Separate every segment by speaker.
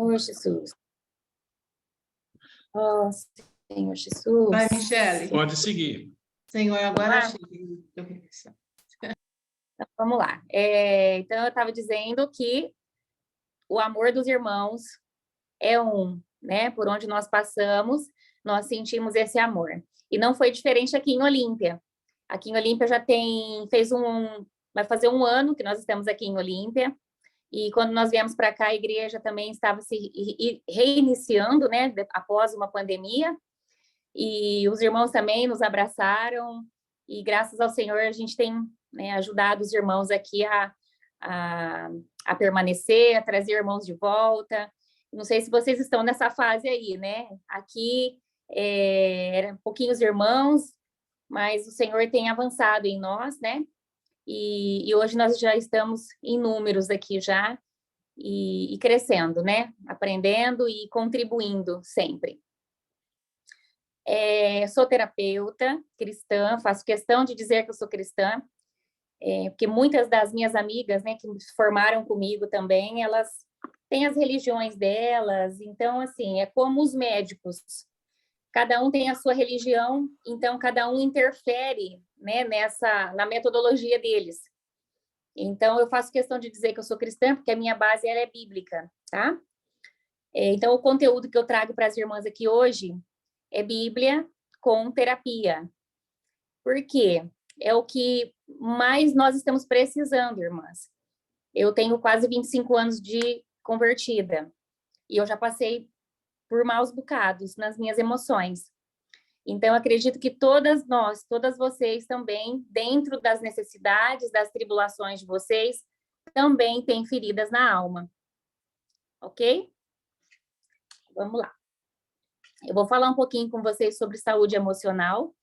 Speaker 1: Oh, Jesus. Oh, Senhor
Speaker 2: Vai,
Speaker 1: Jesus.
Speaker 2: Michele.
Speaker 3: Pode seguir.
Speaker 2: Senhor, agora
Speaker 1: Vamos
Speaker 2: chega.
Speaker 1: Então, vamos lá. Então, eu estava dizendo que o amor dos irmãos é um, né? Por onde nós passamos, nós sentimos esse amor. E não foi diferente aqui em Olímpia. Aqui em Olímpia vai fazer um ano que nós estamos aqui em Olímpia. E quando nós viemos para cá, a igreja também estava se reiniciando, né? Após uma pandemia. E os irmãos também nos abraçaram. E graças ao Senhor, a gente tem, né, ajudado os irmãos aqui a permanecer, a trazer irmãos de volta. Não sei se vocês estão nessa fase aí, né? Aqui eram pouquinhos irmãos, mas o Senhor tem avançado em nós, né? E hoje nós já estamos em números aqui já e crescendo, né? Aprendendo e contribuindo sempre. Sou terapeuta cristã, faço questão de dizer que eu sou cristã, porque muitas das minhas amigas, né, que se formaram comigo também, elas têm as religiões delas, então, assim, é como os médicos, cada um tem a sua religião, então cada um interfere, né, na metodologia deles. Então, eu faço questão de dizer que eu sou cristã, porque a minha base ela é bíblica, tá? Então, o conteúdo que eu trago para as irmãs aqui hoje é Bíblia com terapia. Por quê? É o que mais nós estamos precisando, irmãs. Eu tenho quase 25 anos de convertida e eu já passei por maus bocados nas minhas emoções. Então, acredito que todas nós, todas vocês também, dentro das necessidades, das tribulações de vocês, também têm feridas na alma. Ok? Vamos lá. Eu vou falar um pouquinho com vocês sobre saúde emocional,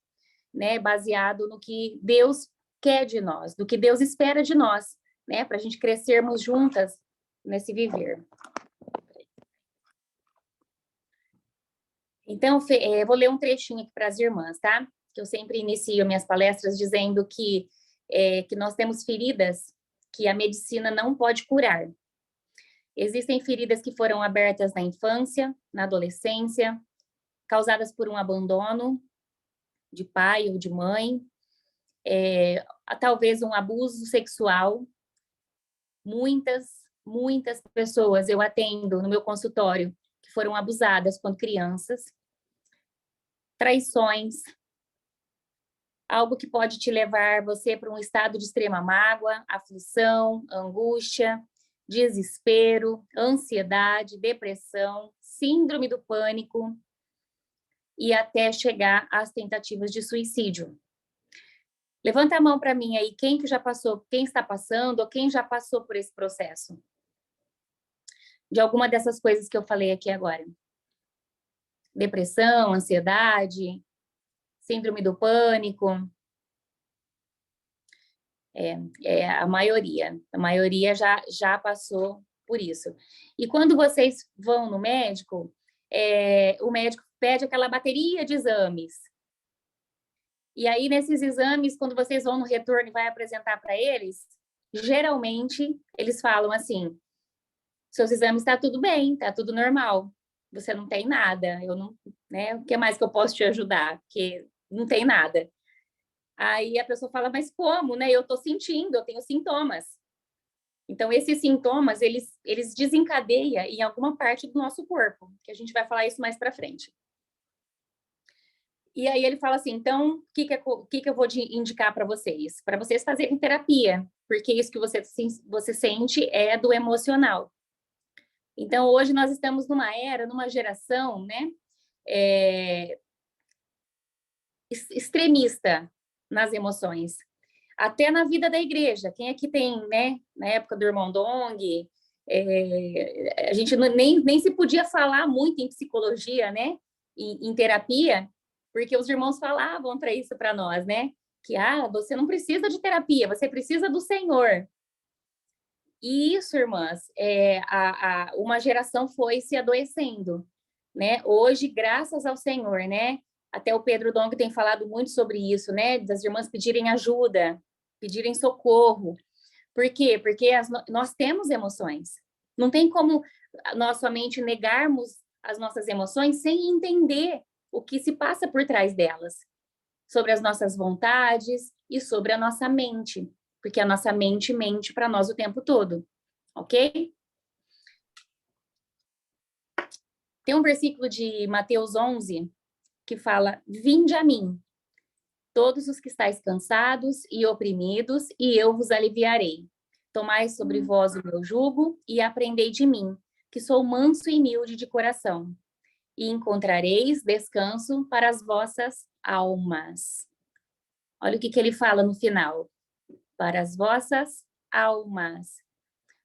Speaker 1: né, baseado no que Deus quer de nós, do que Deus espera de nós, né, para a gente crescermos juntas nesse viver. Então, vou ler um trechinho aqui para as irmãs, tá? Que eu sempre inicio minhas palestras dizendo que nós temos feridas que a medicina não pode curar. Existem feridas que foram abertas na infância, na adolescência, causadas por um abandono de pai ou de mãe, talvez um abuso sexual. Muitas pessoas eu atendo no meu consultório que foram abusadas quando crianças. Traições, algo que pode te levar você para um estado de extrema mágoa, aflição, angústia, desespero, ansiedade, depressão, síndrome do pânico e até chegar às tentativas de suicídio. Levanta a mão para mim aí, quem que já passou, quem está passando ou quem já passou por esse processo? De alguma dessas coisas que eu falei aqui agora. Depressão, ansiedade, síndrome do pânico. A maioria já passou por isso. E quando vocês vão no médico, o médico pede aquela bateria de exames. E aí, nesses exames, quando vocês vão no retorno e vai apresentar para eles, geralmente, eles falam assim, seus exames tá tudo bem, tá tudo normal, você não tem nada, né? O que mais que eu posso te ajudar? Porque não tem nada. Aí a pessoa fala, mas como, né? Eu tô sentindo, eu tenho sintomas. Então, esses sintomas, eles desencadeiam em alguma parte do nosso corpo, que a gente vai falar isso mais para frente. E aí ele fala assim, então, o que eu vou indicar para vocês? Para vocês fazerem terapia, porque isso que você sente é do emocional. Então, hoje nós estamos numa geração, né, extremista nas emoções. Até na vida da igreja. Quem aqui tem, né, na época do irmão Dong, a gente nem se podia falar muito em psicologia, né, em terapia, porque os irmãos falavam para isso para nós, né? Que você não precisa de terapia, você precisa do Senhor. E isso, irmãs, uma geração foi se adoecendo, né? Hoje, graças ao Senhor, né? Até o Pedro Dong tem falado muito sobre isso, né? Das irmãs pedirem ajuda, pedirem socorro. Por quê? Porque nós temos emoções. Não tem como nós somente negarmos as nossas emoções sem entender o que se passa por trás delas, sobre as nossas vontades e sobre a nossa mente, porque a nossa mente mente para nós o tempo todo, ok? Tem um versículo de Mateus 11 que fala: vinde a mim, todos os que estáis cansados e oprimidos, e eu vos aliviarei. Tomai sobre vós o meu jugo e aprendei de mim, que sou manso e humilde de coração, e encontrareis descanso para as vossas almas. Olha o que ele fala no final. Para as vossas almas.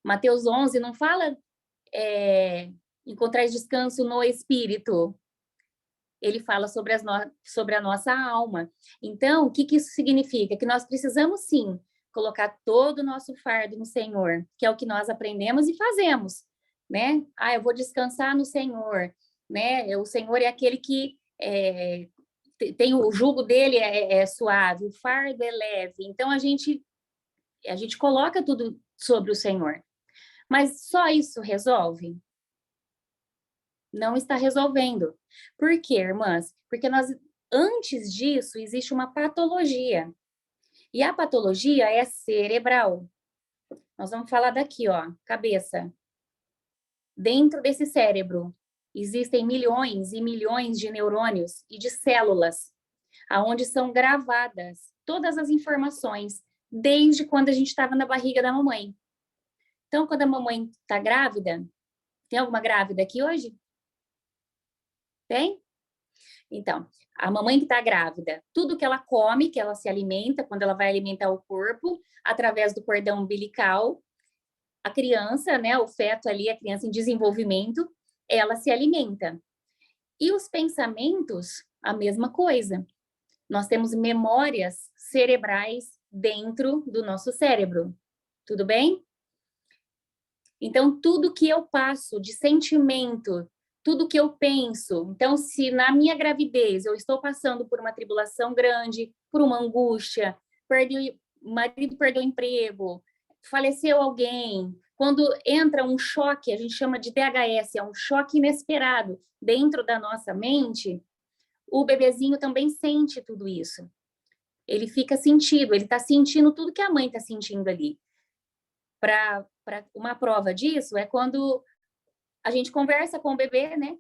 Speaker 1: Mateus 11 não fala encontrar descanso no espírito. Ele fala sobre a nossa alma. Então, o que isso significa? Que nós precisamos, sim, colocar todo o nosso fardo no Senhor, que é o que nós aprendemos e fazemos, né? Eu vou descansar no Senhor, né? O Senhor é aquele que tem o jugo dele é suave, o fardo é leve. Então, a gente coloca tudo sobre o Senhor. Mas só isso resolve? Não está resolvendo. Por quê, irmãs? Porque antes disso, existe uma patologia. E a patologia é cerebral. Nós vamos falar daqui, ó, cabeça. Dentro desse cérebro, existem milhões e milhões de neurônios e de células, aonde são gravadas todas as informações, desde quando a gente estava na barriga da mamãe. Então, quando a mamãe está grávida, tem alguma grávida aqui hoje? Tem? Então, a mamãe que está grávida, tudo que ela come, que ela se alimenta, quando ela vai alimentar o corpo, através do cordão umbilical, a criança, né, o feto ali, a criança em desenvolvimento, ela se alimenta. E os pensamentos, a mesma coisa. Nós temos memórias cerebrais dentro do nosso cérebro. Tudo bem? Então, tudo que eu passo de sentimento, tudo que eu penso. Então, se na minha gravidez eu estou passando por uma tribulação grande, por uma angústia, o marido perdeu o emprego, faleceu alguém, quando entra um choque, a gente chama de DHS, é um choque inesperado dentro da nossa mente, o bebezinho também sente tudo isso. Ele fica sentido, ele está sentindo tudo que a mãe está sentindo ali. Para uma prova disso é quando a gente conversa com o bebê, né?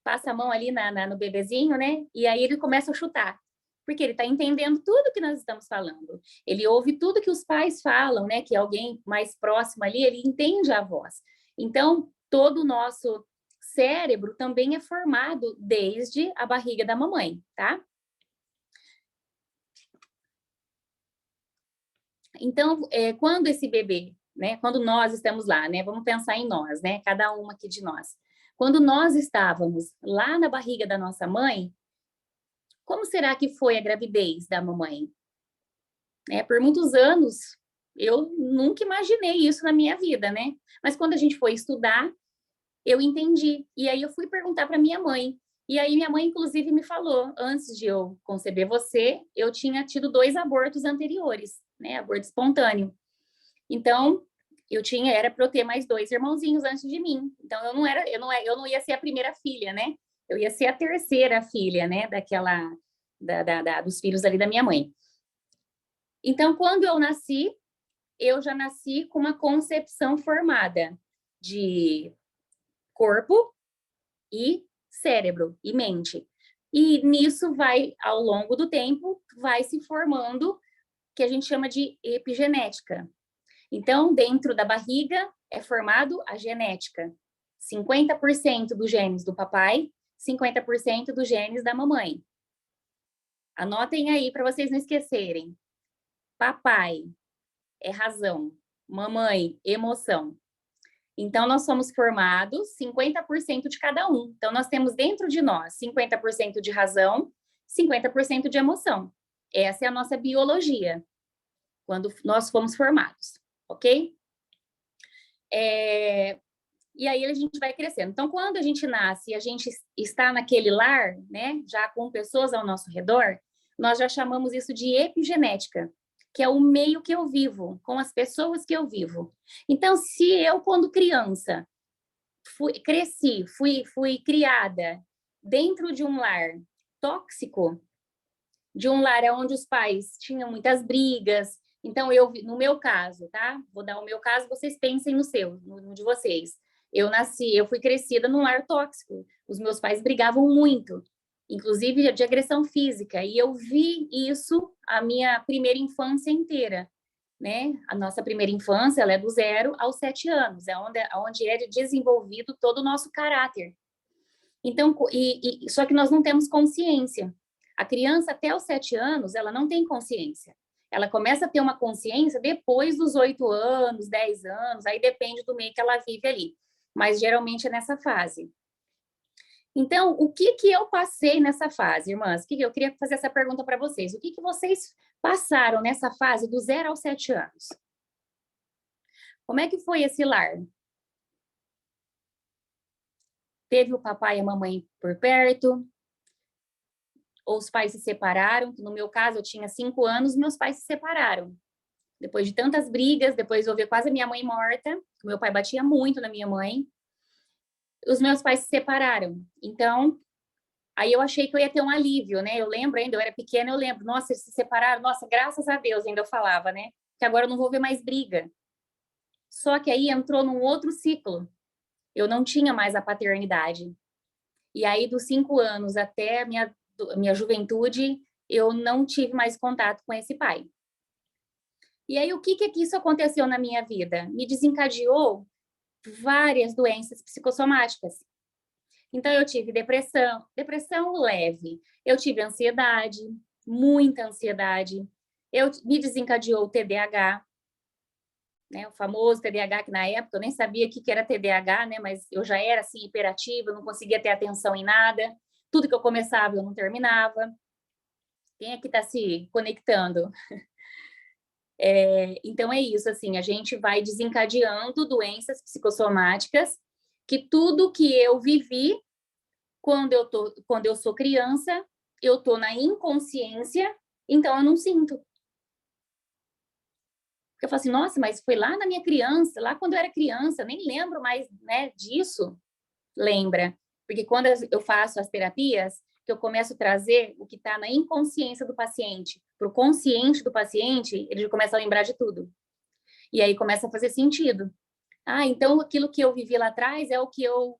Speaker 1: Passa a mão ali no bebezinho, né? E aí ele começa a chutar, porque ele está entendendo tudo que nós estamos falando. Ele ouve tudo que os pais falam, né? Que alguém mais próximo ali, ele entende a voz. Então, todo o nosso cérebro também é formado desde a barriga da mamãe, tá? Então, quando esse bebê, né? Quando nós estamos lá, né? Vamos pensar em nós, né? Cada uma aqui de nós. Quando nós estávamos lá na barriga da nossa mãe, como será que foi a gravidez da mamãe? Por muitos anos, eu nunca imaginei isso na minha vida, né? Mas quando a gente foi estudar, eu entendi. E aí eu fui perguntar para minha mãe. E aí minha mãe, inclusive, me falou, antes de eu conceber você, eu tinha tido 2 abortos anteriores, né? Aborto espontâneo. Então, era para eu ter mais 2 irmãozinhos antes de mim. Então, eu não ia ser a primeira filha, né? Eu ia ser a terceira filha, né? Dos filhos ali da minha mãe. Então, quando eu nasci, eu já nasci com uma concepção formada de corpo e cérebro e mente. E nisso ao longo do tempo, vai se formando o que a gente chama de epigenética. Então, dentro da barriga é formado a genética. 50% dos genes do papai, 50% dos genes da mamãe. Anotem aí para vocês não esquecerem. Papai é razão, mamãe, emoção. Então, nós somos formados 50% de cada um. Então, nós temos dentro de nós 50% de razão, 50% de emoção. Essa é a nossa biologia, quando nós fomos formados, ok? E aí a gente vai crescendo. Então, quando a gente nasce e a gente está naquele lar, né, já com pessoas ao nosso redor, nós já chamamos isso de epigenética, que é o meio que eu vivo, com as pessoas que eu vivo. Então, se eu, quando criança, fui criada dentro de um lar tóxico, de um lar onde os pais tinham muitas brigas. Então, no meu caso, tá? Vou dar o meu caso, vocês pensem no seu, no de vocês. Eu fui crescida num lar tóxico. Os meus pais brigavam muito, inclusive de agressão física. E eu vi isso a minha primeira infância inteira, né? A nossa primeira infância, ela é do 0 aos 7 anos, é onde é desenvolvido todo o nosso caráter. Então, só que nós não temos consciência. A criança, até os 7 anos, ela não tem consciência. Ela começa a ter uma consciência depois dos 8 anos, 10 anos, aí depende do meio que ela vive ali. Mas, geralmente, é nessa fase. Então, o que eu passei nessa fase, irmãs? Eu queria fazer essa pergunta para vocês. O que vocês passaram nessa fase do 0 aos 7 anos? Como é que foi esse lar? Teve o papai e a mamãe por perto? Ou os pais se separaram? No meu caso, eu tinha 5 anos, meus pais se separaram. Depois de tantas brigas, depois eu vi quase a minha mãe morta, meu pai batia muito na minha mãe, os meus pais se separaram. Então, aí eu achei que eu ia ter um alívio, né? Eu lembro ainda, eu era pequena, eu lembro, nossa, eles se separaram, nossa, graças a Deus, ainda eu falava, né? Que agora eu não vou ver mais briga. Só que aí entrou num outro ciclo. Eu não tinha mais a paternidade. E aí, dos 5 anos até a minha juventude, eu não tive mais contato com esse pai. E aí, o que isso aconteceu na minha vida? Me desencadeou várias doenças psicossomáticas. Então, eu tive depressão leve. Eu tive ansiedade, muita ansiedade. Me desencadeou o TDAH, né? O famoso TDAH, que na época eu nem sabia o que era TDAH, né? Mas eu já era assim, hiperativa, eu não conseguia ter atenção em nada. Tudo que eu começava, eu não terminava. Quem é que está se conectando? Então, é isso, assim, a gente vai desencadeando doenças psicossomáticas, que tudo que eu vivi quando eu sou criança, eu tô na inconsciência, então eu não sinto. Porque eu falo assim, nossa, mas foi lá na minha criança, lá quando eu era criança, nem lembro mais, né, disso. Lembra? Porque quando eu faço as terapias, que eu começo a trazer o que está na inconsciência do paciente para o consciente do paciente, ele já começa a lembrar de tudo. E aí começa a fazer sentido. Ah, então aquilo que eu vivi lá atrás é o que eu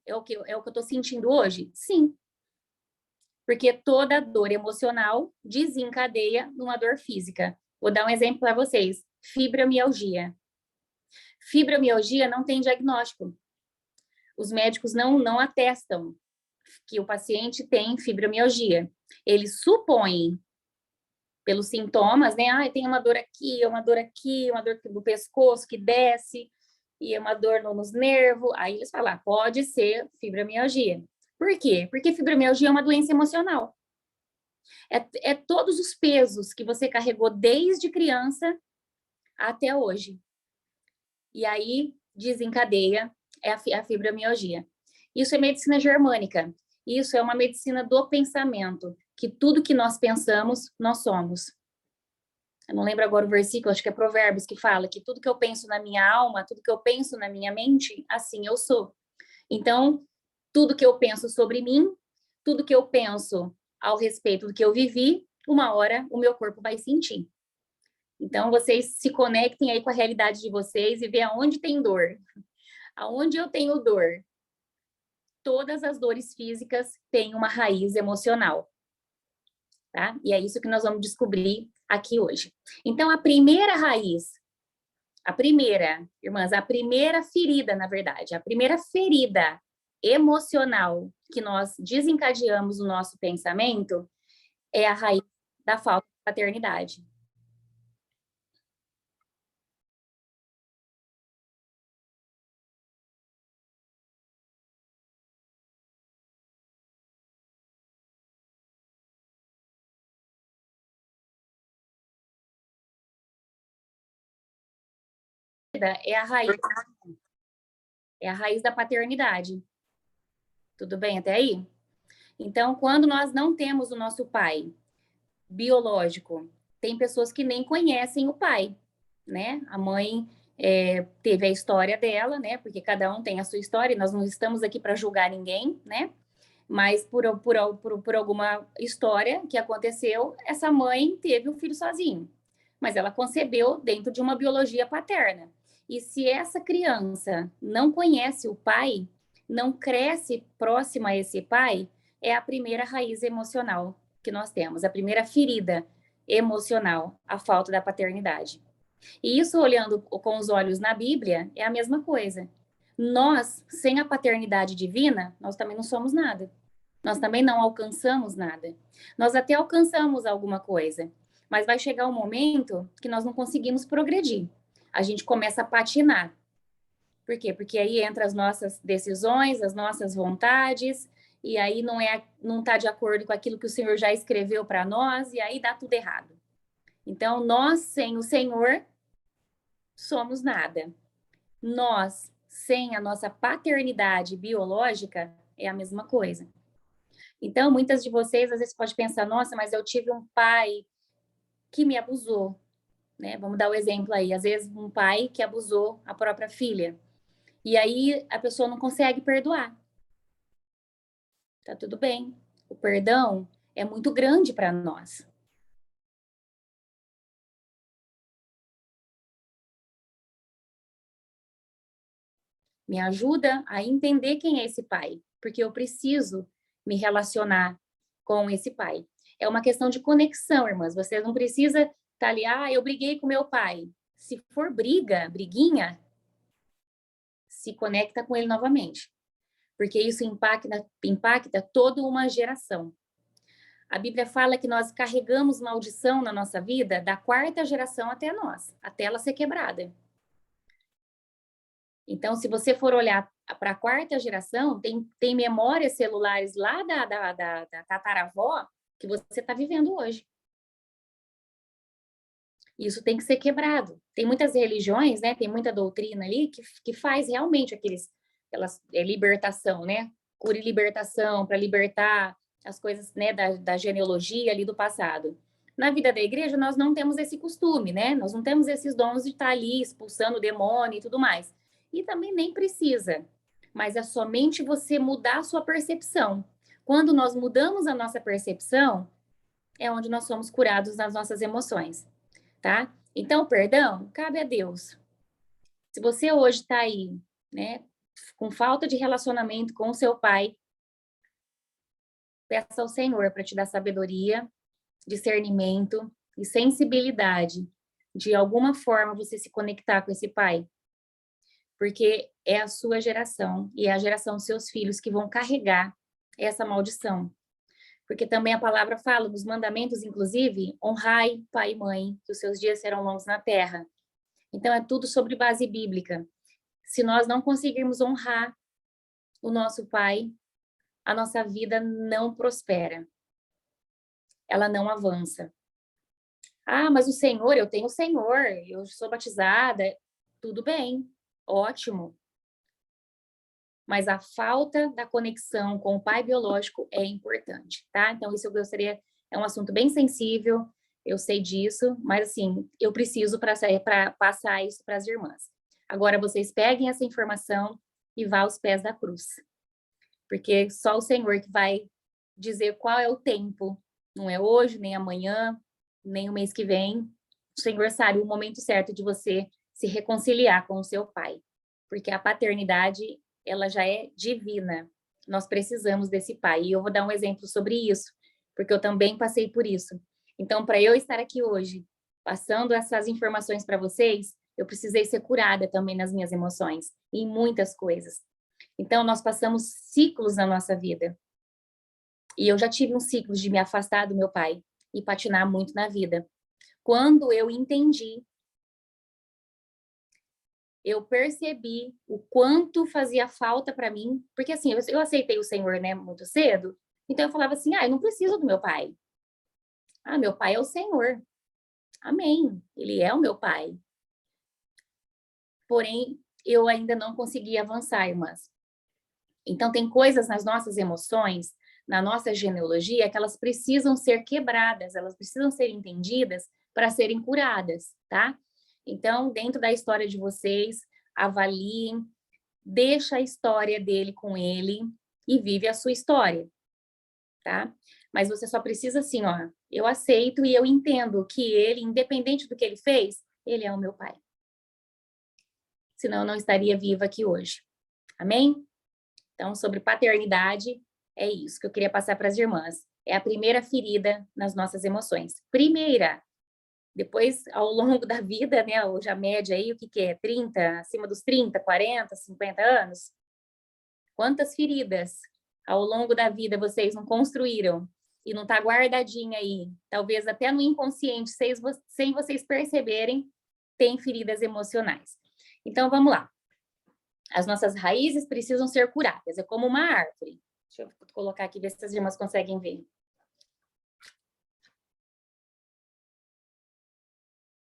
Speaker 1: estou sentindo hoje? Sim. Porque toda dor emocional desencadeia numa dor física. Vou dar um exemplo para vocês. Fibromialgia. Fibromialgia não tem diagnóstico. Os médicos não atestam que o paciente tem fibromialgia. Eles supõem, pelos sintomas, né? Ah, tem uma dor aqui, uma dor aqui, uma dor do pescoço que desce, e uma dor nos nervos. Aí eles falam, pode ser fibromialgia. Por quê? Porque fibromialgia é uma doença emocional. É todos os pesos que você carregou desde criança até hoje. E aí desencadeia a fibromialgia. Isso é medicina germânica. Isso é uma medicina do pensamento, que tudo que nós pensamos, nós somos. Eu não lembro agora o versículo, acho que é Provérbios, que fala que tudo que eu penso na minha alma, tudo que eu penso na minha mente, assim eu sou. Então, tudo que eu penso sobre mim, tudo que eu penso ao respeito do que eu vivi, uma hora o meu corpo vai sentir. Então, vocês se conectem aí com a realidade de vocês e vê aonde tem dor. Aonde eu tenho dor? Todas as dores físicas têm uma raiz emocional. Tá? E é isso que nós vamos descobrir aqui hoje. Então, a primeira raiz, irmãs, a primeira ferida, na verdade, a primeira ferida emocional que nós desencadeamos no nosso pensamento é a raiz da falta de paternidade. É a raiz da paternidade. Tudo bem até aí? Então, quando nós não temos o nosso pai biológico, tem pessoas que nem conhecem o pai, né? A mãe teve a história dela, né? Porque cada um tem a sua história, e nós não estamos aqui para julgar ninguém, né? Mas por alguma história que aconteceu, essa mãe teve o filho sozinho. Mas ela concebeu dentro de uma biologia paterna. E se essa criança não conhece o pai, não cresce próxima a esse pai, é a primeira raiz emocional que nós temos, a primeira ferida emocional, a falta da paternidade. E isso, olhando com os olhos na Bíblia, é a mesma coisa. Nós, sem a paternidade divina, nós também não somos nada. Nós também não alcançamos nada. Nós até alcançamos alguma coisa, mas vai chegar um momento que nós não conseguimos progredir. A gente começa a patinar. Por quê? Porque aí entra as nossas decisões, as nossas vontades, e aí não está de acordo com aquilo que o Senhor já escreveu para nós, e aí dá tudo errado. Então, nós, sem o Senhor, somos nada. Nós, sem a nossa paternidade biológica, é a mesma coisa. Então, muitas de vocês, às vezes, podem pensar, nossa, mas eu tive um pai que me abusou, né? Vamos dar o exemplo aí. Às vezes, um pai que abusou a própria filha. E aí, a pessoa não consegue perdoar. Tá tudo bem. O perdão é muito grande para nós. Me ajuda a entender quem é esse pai, porque eu preciso me relacionar com esse pai. É uma questão de conexão, irmãs. Você não precisa estar ali, eu briguei com meu pai. Se for briguinha, se conecta com ele novamente, porque isso impacta toda uma geração. A Bíblia fala que nós carregamos maldição na nossa vida da 4ª geração até nós, até ela ser quebrada. Então, se você for olhar para a 4ª geração, tem memórias celulares lá da tataravó que você está vivendo hoje. Isso tem que ser quebrado. Tem muitas religiões, né? Tem muita doutrina ali que faz realmente aquelas libertação, né? Cura e libertação, para libertar as coisas, né, da genealogia ali do passado. Na vida da igreja, nós não temos esse costume, né? Nós não temos esses dons de estar ali expulsando o demônio e tudo mais. E também nem precisa. Mas é somente você mudar a sua percepção. Quando nós mudamos a nossa percepção, é onde nós somos curados nas nossas emoções. Tá? Então, perdão cabe a Deus. Se você hoje está aí, né, com falta de relacionamento com o seu pai, peça ao Senhor para te dar sabedoria, discernimento e sensibilidade de alguma forma você se conectar com esse pai. Porque é a sua geração e é a geração dos seus filhos que vão carregar essa maldição. Porque também a palavra fala, nos mandamentos, inclusive, honrai pai e mãe, que os seus dias serão longos na terra. Então, é tudo sobre base bíblica. Se nós não conseguirmos honrar o nosso pai, a nossa vida não prospera. Ela não avança. Mas o Senhor, eu tenho o Senhor, eu sou batizada. Tudo bem, ótimo. Mas a falta da conexão com o pai biológico é importante, tá? Então, isso eu gostaria, é um assunto bem sensível, eu sei disso, mas assim, eu preciso para passar isso para as irmãs. Agora, vocês peguem essa informação e vá aos pés da cruz. Porque só o Senhor que vai dizer qual é o tempo. Não é hoje, nem amanhã, nem o mês que vem. O Senhor sabe o momento certo de você se reconciliar com o seu pai. Porque a paternidade, ela já é divina. Nós precisamos desse pai. E eu vou dar um exemplo sobre isso, porque eu também passei por isso. Então, para eu estar aqui hoje, passando essas informações para vocês, eu precisei ser curada também nas minhas emoções, em muitas coisas. Então, nós passamos ciclos na nossa vida. E eu já tive um ciclo de me afastar do meu pai e patinar muito na vida. Quando eu entendi, eu percebi o quanto fazia falta para mim, porque assim, eu aceitei o Senhor, né, muito cedo, então eu falava assim, eu não preciso do meu pai. Meu pai é o Senhor. Amém. Ele é o meu pai. Porém, eu ainda não consegui avançar, irmãs. Então, tem coisas nas nossas emoções, na nossa genealogia, que elas precisam ser quebradas, elas precisam ser entendidas para serem curadas, tá? Então, dentro da história de vocês, avaliem, deixa a história dele com ele e vive a sua história, tá? Mas você só precisa assim, ó, eu aceito e eu entendo que ele, independente do que ele fez, ele é o meu pai. Senão eu não estaria viva aqui hoje. Amém? Então, sobre paternidade, é isso que eu queria passar para as irmãs. É a primeira ferida nas nossas emoções. Primeira. Depois, ao longo da vida, né, hoje a média aí, o que que é? 30, acima dos 30, 40, 50 anos? Quantas feridas ao longo da vida vocês não construíram e não está guardadinha aí? Talvez até no inconsciente, sem vocês perceberem, tem feridas emocionais. Então, vamos lá. As nossas raízes precisam ser curadas, é como uma árvore. Deixa eu colocar aqui, ver se as irmãs conseguem ver.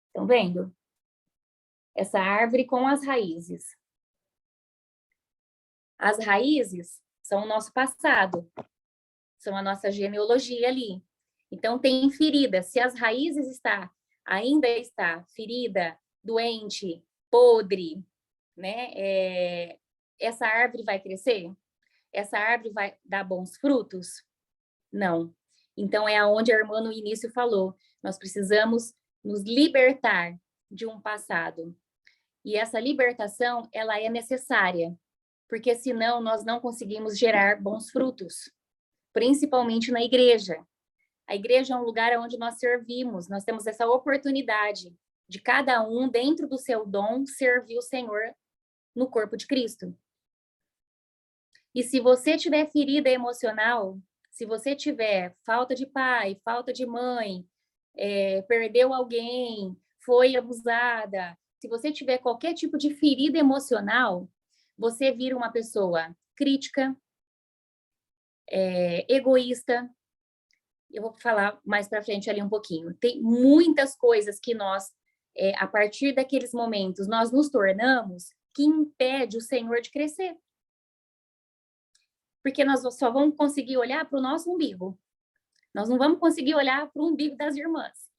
Speaker 1: Estão vendo? Essa árvore com as raízes. As raízes são o nosso passado, são a nossa genealogia ali. Então, tem ferida. Se as raízes ainda está ferida, doente, podre, né? Essa árvore vai crescer? Essa árvore vai dar bons frutos? Não. Então, é aonde a irmã no início falou. Nós precisamos nos libertar de um passado. E essa libertação, ela é necessária, porque senão nós não conseguimos gerar bons frutos, principalmente na igreja. A igreja é um lugar onde nós servimos, nós temos essa oportunidade de cada um, dentro do seu dom, servir o Senhor no corpo de Cristo. E se você tiver ferida emocional, se você tiver falta de pai, falta de mãe, perdeu alguém, foi abusada, se você tiver qualquer tipo de ferida emocional, você vira uma pessoa crítica, egoísta. Eu vou falar mais para frente ali um pouquinho. Tem muitas coisas que nós, a partir daqueles momentos, nós nos tornamos que impede o Senhor de crescer. Porque nós só vamos conseguir olhar para o nosso umbigo. Nós não vamos conseguir olhar para o umbigo das irmãs.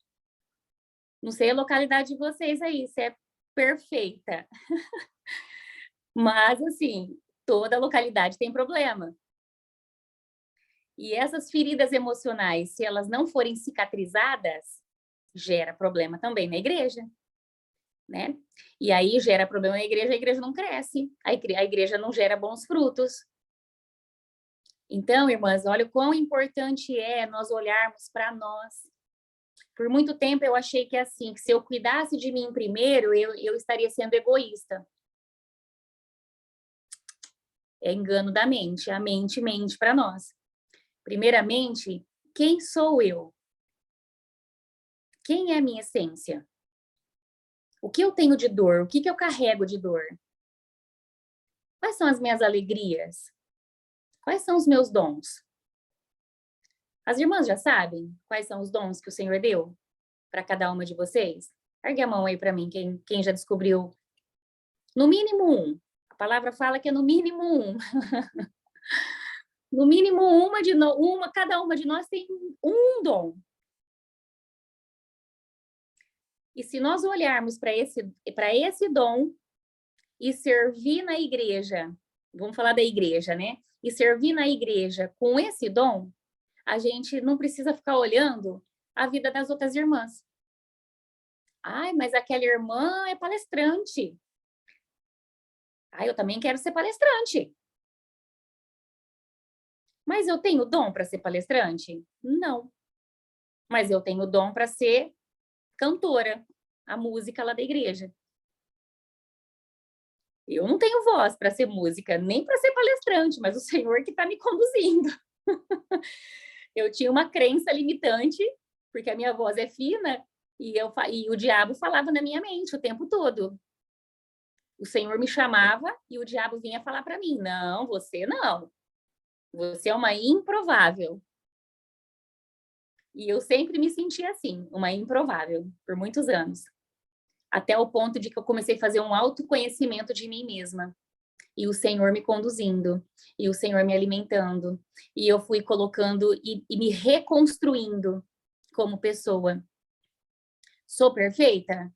Speaker 1: Não sei a localidade de vocês aí, se é perfeita. Mas, assim, toda localidade tem problema. E essas feridas emocionais, se elas não forem cicatrizadas, gera problema também na igreja, né? E aí gera problema na igreja, a igreja não cresce, a igreja não gera bons frutos. Então, irmãs, olha o quão importante é nós olharmos para nós. Por muito tempo eu achei que assim, que se eu cuidasse de mim primeiro, eu estaria sendo egoísta. É engano da mente, a mente mente para nós. Primeiramente, quem sou eu? Quem é a minha essência? O que eu tenho de dor? O que eu carrego de dor? Quais são as minhas alegrias? Quais são os meus dons? As irmãs já sabem quais são os dons que o Senhor deu para cada uma de vocês? Ergue a mão aí para mim, quem já descobriu. No mínimo um. A palavra fala que é no mínimo um. No mínimo cada uma de nós tem um dom. E se nós olharmos para esse dom e servir na igreja, vamos falar da igreja, né? E servir na igreja com esse dom, a gente não precisa ficar olhando a vida das outras irmãs. Ai, mas aquela irmã é palestrante. Ai, eu também quero ser palestrante. Mas eu tenho dom para ser palestrante? Não. Mas eu tenho dom para ser cantora, a música lá da igreja. Eu não tenho voz para ser música, nem para ser palestrante, mas o Senhor que está me conduzindo. Eu tinha uma crença limitante, porque a minha voz é fina, e o diabo falava na minha mente o tempo todo. O Senhor me chamava e o diabo vinha falar para mim, não, você não. Você é uma improvável. E eu sempre me senti assim, uma improvável, por muitos anos. Até o ponto de que eu comecei a fazer um autoconhecimento de mim mesma. E o Senhor me conduzindo, e o Senhor me alimentando. E eu fui colocando e me reconstruindo como pessoa. Sou perfeita?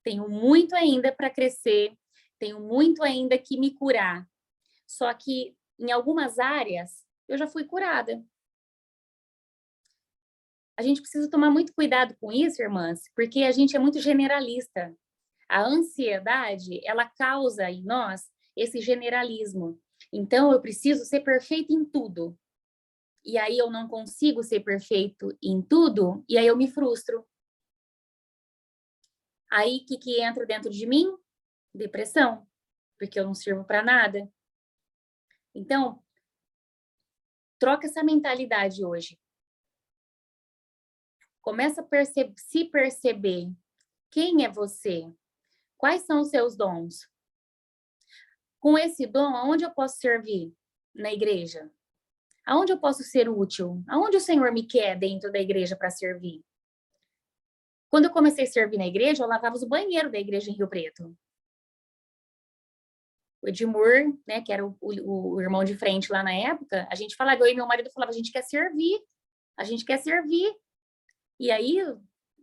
Speaker 1: tenho muito ainda para crescer, tenho muito ainda que me curar. Só que em algumas áreas eu já fui curada. A gente precisa tomar muito cuidado com isso, irmãs, porque a gente é muito generalista. A ansiedade, ela causa em nós esse generalismo. Então, eu preciso ser perfeita em tudo. E aí eu não consigo ser perfeito em tudo, e aí eu me frustro. Aí, o que entra dentro de mim? Depressão, porque eu não sirvo para nada. Então, troca essa mentalidade hoje. Começa a se perceber. Quem é você? Quais são os seus dons? Com esse dom, aonde eu posso servir? Na igreja. Aonde eu posso ser útil? Aonde o Senhor me quer dentro da igreja para servir? Quando eu comecei a servir na igreja, eu lavava os banheiros da igreja em Rio Preto. O Edmur, né, que era o irmão de frente lá na época, a gente falava, eu e meu marido falava, a gente quer servir. A gente quer servir. E aí,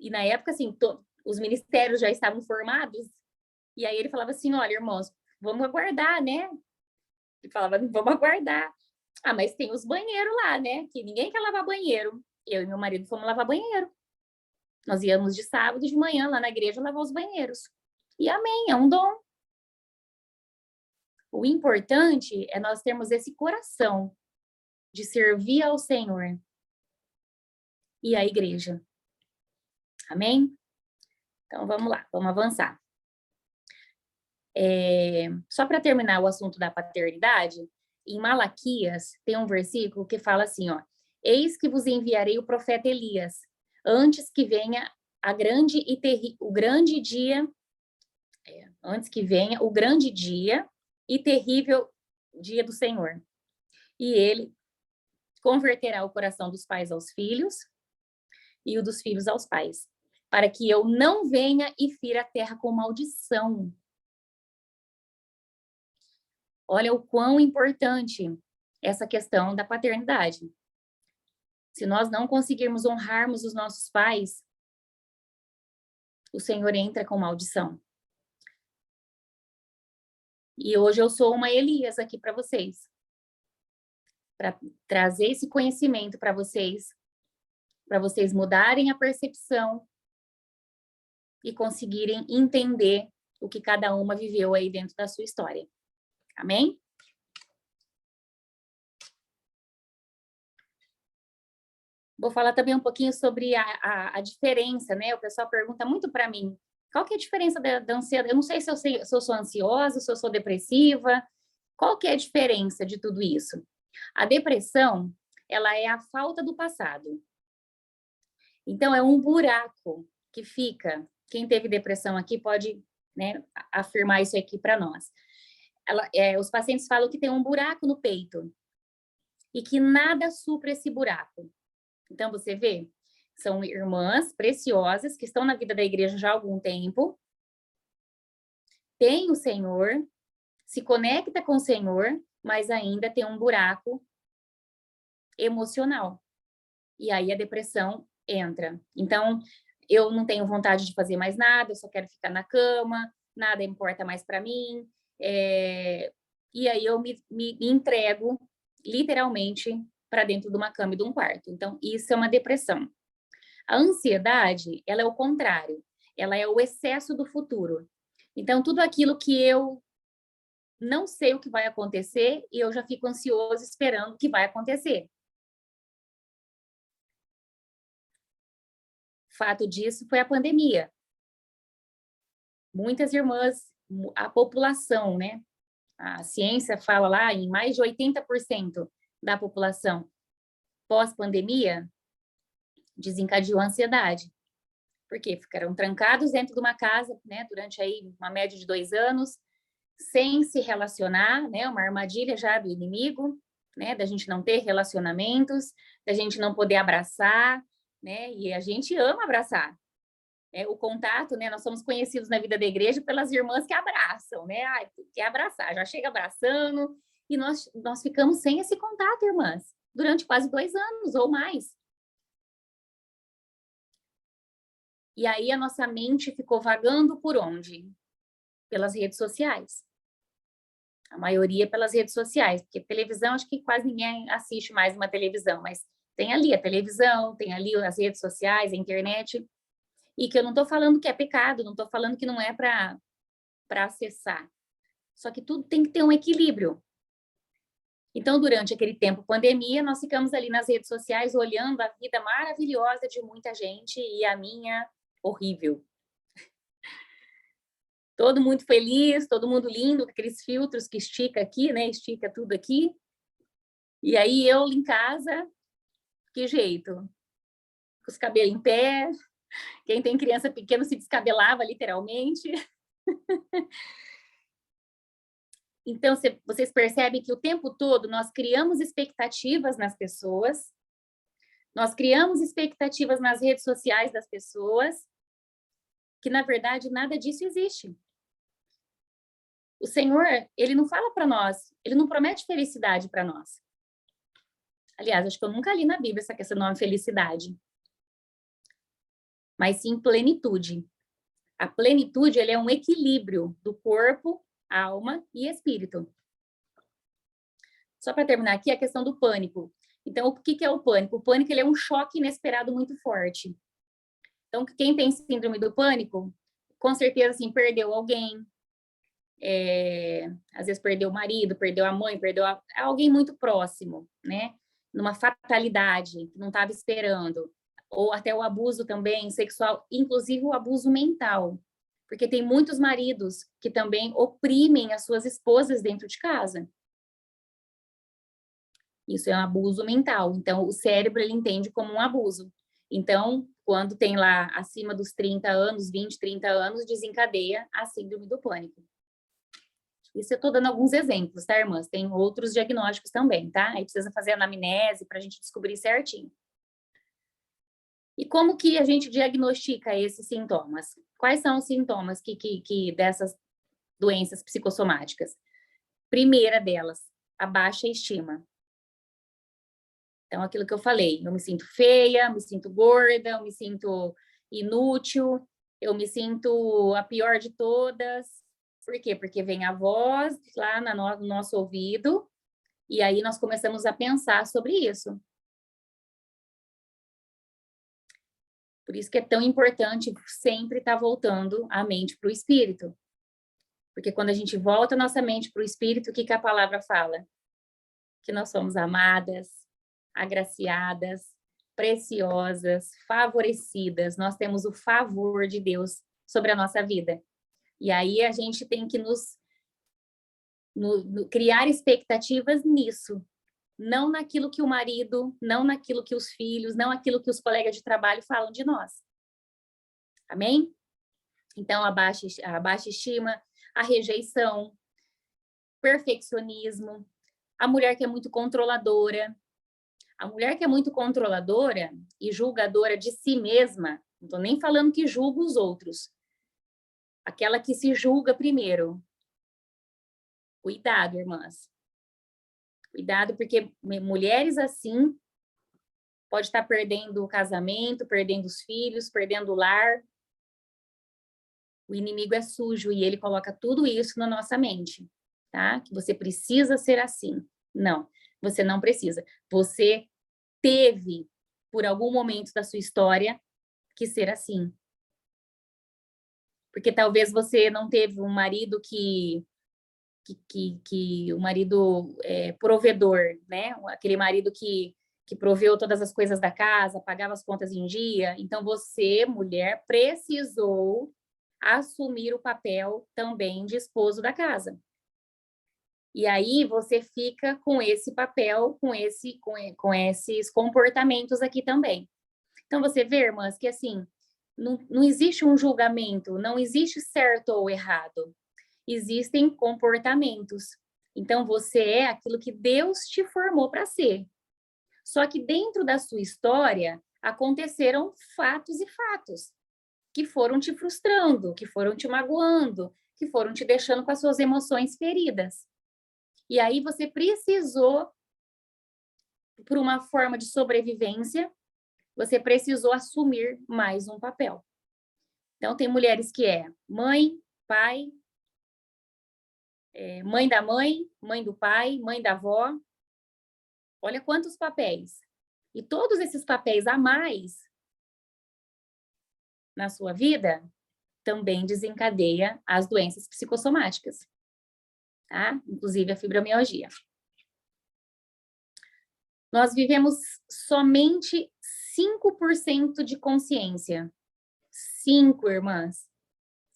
Speaker 1: na época, assim, os ministérios já estavam formados. E aí ele falava assim, olha, irmãos, vamos aguardar, né? Ele falava, vamos aguardar. Ah, mas tem os banheiros lá, né? Que ninguém quer lavar banheiro. Eu e meu marido fomos lavar banheiro. Nós íamos de sábado de manhã lá na igreja lavar os banheiros. E amém, é um dom. O importante é nós termos esse coração de servir ao Senhor e à igreja. Amém? Então, vamos lá, vamos avançar. Só para terminar o assunto da paternidade, em Malaquias tem um versículo que fala assim, ó, eis que vos enviarei o profeta Elias, antes que venha o grande dia e terrível dia do Senhor. E ele converterá o coração dos pais aos filhos e o dos filhos aos pais, para que eu não venha e fira a terra com maldição. Olha o quão importante essa questão da paternidade. Se nós não conseguirmos honrarmos os nossos pais, o Senhor entra com maldição. E hoje eu sou uma Elias aqui para vocês, para trazer esse conhecimento para vocês mudarem a percepção e conseguirem entender o que cada uma viveu aí dentro da sua história. Amém? Vou falar também um pouquinho sobre a diferença, né? O pessoal pergunta muito para mim, qual que é a diferença da ansiedade? Eu não sei se eu sou ansiosa, se eu sou depressiva, qual que é a diferença de tudo isso? A depressão, ela é a falta do passado. Então, é um buraco que fica, quem teve depressão aqui pode, né, afirmar isso aqui para nós. Os pacientes falam que tem um buraco no peito e que nada supra esse buraco. Então, você vê, são irmãs preciosas que estão na vida da igreja já há algum tempo, tem o Senhor, se conecta com o Senhor, mas ainda tem um buraco emocional. E aí a depressão entra. Então, eu não tenho vontade de fazer mais nada, eu só quero ficar na cama, nada importa mais para mim. E aí eu me entrego, literalmente, para dentro de uma cama e de um quarto. Então, isso é uma depressão. A ansiedade, ela é o contrário. Ela é o excesso do futuro. Então, tudo aquilo que eu não sei o que vai acontecer e eu já fico ansioso esperando o que vai acontecer. Fato disso foi a pandemia. Muitas irmãs, a população, né? A ciência fala lá em mais de 80% da população pós-pandemia desencadeou a ansiedade. Por quê? Ficaram trancados dentro de uma casa, né? Durante aí uma média de 2 anos, sem se relacionar, né? Uma armadilha já do inimigo, né? Da gente não ter relacionamentos, da gente não poder abraçar, né? E a gente ama abraçar. O contato, né? Nós somos conhecidos na vida da igreja pelas irmãs que abraçam, né? Ai, quer abraçar, já chega abraçando. E nós ficamos sem esse contato, irmãs, durante quase 2 anos ou mais. E aí a nossa mente ficou vagando por onde? Pelas redes sociais. A maioria pelas redes sociais, porque televisão, acho que quase ninguém assiste mais uma televisão, mas tem ali a televisão, tem ali as redes sociais, a internet, e que eu não estou falando que é pecado, não estou falando que não é para acessar. Só que tudo tem que ter um equilíbrio. Então, durante aquele tempo pandemia, nós ficamos ali nas redes sociais olhando a vida maravilhosa de muita gente e a minha horrível. Todo mundo feliz, todo mundo lindo, com aqueles filtros que estica aqui, né? Estica tudo aqui. E aí eu em casa, que jeito? Com os cabelos em pé. Quem tem criança pequena se descabelava literalmente. Então, vocês percebem que o tempo todo nós criamos expectativas nas pessoas, nós criamos expectativas nas redes sociais das pessoas, que na verdade nada disso existe. O Senhor, ele não fala para nós, ele não promete felicidade para nós. Aliás, acho que eu nunca li na Bíblia essa questão do nome felicidade. Mas sim plenitude. A plenitude, ele é um equilíbrio do corpo, alma e espírito. Só para terminar aqui, a questão do pânico. Então, o que é o pânico? O pânico, ele é um choque inesperado muito forte. Então, quem tem síndrome do pânico, com certeza, assim, perdeu alguém, às vezes perdeu o marido, perdeu a mãe, perdeu alguém muito próximo, né? Numa fatalidade, que não estava esperando. Ou até o abuso também sexual, inclusive o abuso mental. Porque tem muitos maridos que também oprimem as suas esposas dentro de casa. Isso é um abuso mental. Então, o cérebro, ele entende como um abuso. Então, quando tem lá acima dos 30 anos, 20, 30 anos, desencadeia a síndrome do pânico. Isso eu estou dando alguns exemplos, tá, irmãs? Tem outros diagnósticos também, tá? Aí precisa fazer anamnese para a gente descobrir certinho. E como que a gente diagnostica esses sintomas? Quais são os sintomas que dessas doenças psicossomáticas? Primeira delas, a baixa estima. Então, aquilo que eu falei, eu me sinto feia, me sinto gorda, eu me sinto inútil, eu me sinto a pior de todas. Por quê? Porque vem a voz lá no nosso ouvido, e aí nós começamos a pensar sobre isso. Por isso que é tão importante sempre estar voltando a mente para o espírito. Porque quando a gente volta a nossa mente para o espírito, o que a palavra fala? Que nós somos amadas, agraciadas, preciosas, favorecidas. Nós temos o favor de Deus sobre a nossa vida. E aí a gente tem que criar expectativas nisso. Não naquilo que o marido, não naquilo que os filhos, não naquilo que os colegas de trabalho falam de nós. Amém? Então, a baixa estima, a rejeição, perfeccionismo, a mulher que é muito controladora. A mulher que é muito controladora e julgadora de si mesma, não estou nem falando que julga os outros, aquela que se julga primeiro. Cuidado, irmãs. Cuidado, porque mulheres assim pode estar perdendo o casamento, perdendo os filhos, perdendo o lar. O inimigo é sujo e ele coloca tudo isso na nossa mente, tá? Que você precisa ser assim. Não, você não precisa. Você teve, por algum momento da sua história, que ser assim. Porque talvez você não teve um marido que o marido provedor, né? Aquele marido que proveu todas as coisas da casa, pagava as contas em dia. Então, você, mulher, precisou assumir o papel também de esposo da casa. E aí você fica com esse papel, com esses comportamentos aqui também. Então, você vê, irmãs, que assim, não existe um julgamento, não existe certo ou errado. Existem comportamentos. Então, você é aquilo que Deus te formou para ser. Só que dentro da sua história, aconteceram fatos e fatos que foram te frustrando, que foram te magoando, que foram te deixando com as suas emoções feridas. E aí você precisou, por uma forma de sobrevivência, você precisou assumir mais um papel. Então, tem mulheres que é mãe, pai, mãe da mãe, mãe do pai, mãe da avó. Olha quantos papéis. E todos esses papéis a mais na sua vida também desencadeia as doenças psicossomáticas, tá? Inclusive a fibromialgia. Nós vivemos somente 5% de consciência. 5, irmãs.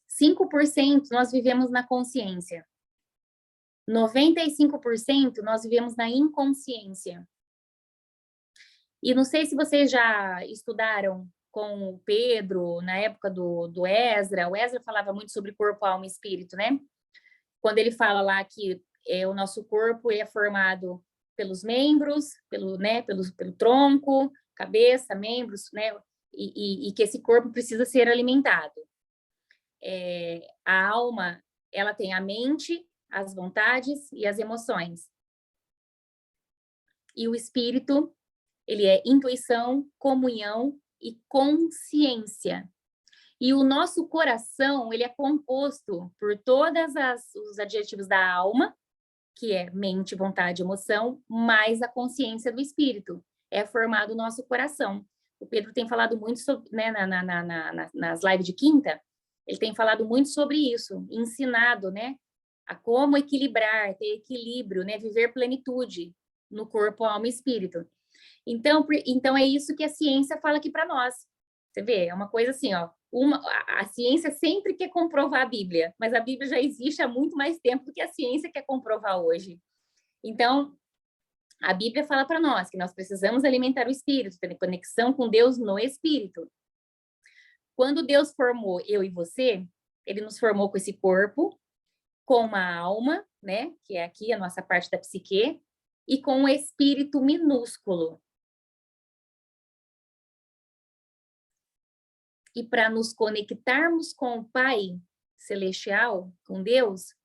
Speaker 1: 5% nós vivemos na consciência. 95% nós vivemos na inconsciência. E não sei se vocês já estudaram com o Pedro, na época do Esdra. O Esdra falava muito sobre corpo, alma e espírito, né? Quando ele fala lá que o nosso corpo é formado pelos membros, pelo tronco, cabeça, membros, né? E que esse corpo precisa ser alimentado. A alma, ela tem a mente, as vontades e as emoções. E o espírito, ele é intuição, comunhão e consciência. E o nosso coração, ele é composto por todos os adjetivos da alma, que é mente, vontade, emoção, mais a consciência do espírito. É formado o nosso coração. O Pedro tem falado muito sobre, né, nas lives de quinta, ele tem falado muito sobre isso, ensinado, né, a como equilibrar, ter equilíbrio, né, viver plenitude no corpo, alma e espírito. Então é isso que a ciência fala aqui para nós. Você vê, é uma coisa assim, ó, a ciência sempre quer comprovar a Bíblia, mas a Bíblia já existe há muito mais tempo do que a ciência quer comprovar hoje. Então, a Bíblia fala para nós que nós precisamos alimentar o espírito, ter conexão com Deus no espírito. Quando Deus formou eu e você, ele nos formou com esse corpo, com uma alma, né, que é aqui a nossa parte da psique, e com um espírito minúsculo. E para nos conectarmos com o Pai Celestial, com Deus,